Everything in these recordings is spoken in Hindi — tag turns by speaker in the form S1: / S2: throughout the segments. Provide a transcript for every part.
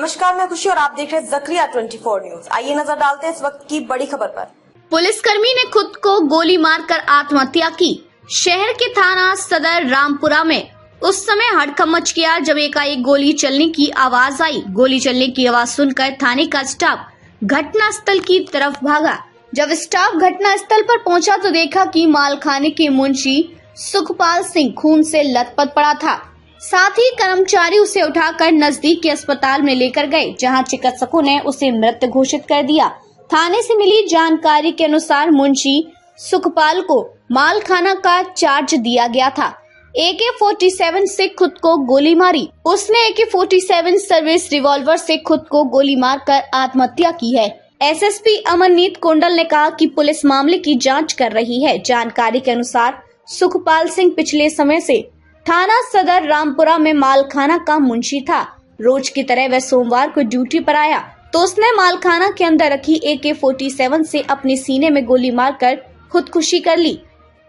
S1: नमस्कार, मैं खुशी और आप देख रहे हैं ज़करिया 24 न्यूज। आइए नजर डालते हैं इस वक्त की बड़ी खबर पर।
S2: पुलिसकर्मी ने खुद को गोली मारकर आत्महत्या की। शहर के थाना सदर रामपुरा में उस समय हड़कंप मच गया जब एकाएक गोली चलने की आवाज आई। गोली चलने की आवाज सुनकर थाने का स्टाफ घटनास्थल की तरफ भागा। जब स्टाफ घटनास्थल पर पहुंचा तो देखा कि मालखाने के मुंशी सुखपाल सिंह खून से लथपथ पड़ा था। साथ ही कर्मचारी उसे उठाकर नजदीक के अस्पताल में लेकर गए, जहां चिकित्सकों ने उसे मृत घोषित कर दिया। थाने से मिली जानकारी के अनुसार मुंशी सुखपाल को मालखाना का चार्ज दिया गया था। AK-47 से खुद को गोली मारी। उसने AK-47 सर्विस रिवॉल्वर से खुद को गोली मारकर आत्महत्या की है। SSP अमरनीत कोंडल ने कहा कि पुलिस मामले की जांच कर रही है। जानकारी के अनुसार सुखपाल सिंह पिछले समय से थाना सदर रामपुरा में मालखाना का मुंशी था। रोज की तरह वह सोमवार को ड्यूटी पर आया तो उसने मालखाना के अंदर रखी AK-47 से अपने सीने में गोली मारकर खुदकुशी कर ली।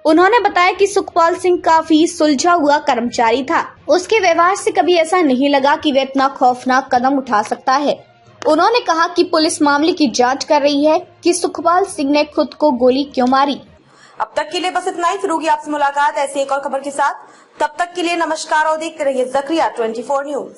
S2: उन्होंने बताया कि सुखपाल सिंह काफी सुलझा हुआ कर्मचारी था। उसके व्यवहार से कभी ऐसा नहीं लगा कि वह इतना खौफनाक कदम उठा सकता है। उन्होंने कहा कि पुलिस मामले की जांच कर रही है कि सुखपाल सिंह ने खुद को गोली क्यों मारी।
S1: अब तक के लिए बस इतना ही। फिर होगी आपसे मुलाकात ऐसी एक और खबर के साथ। तब तक के लिए नमस्कार और देखते रहिए ज़करिया 24 न्यूज।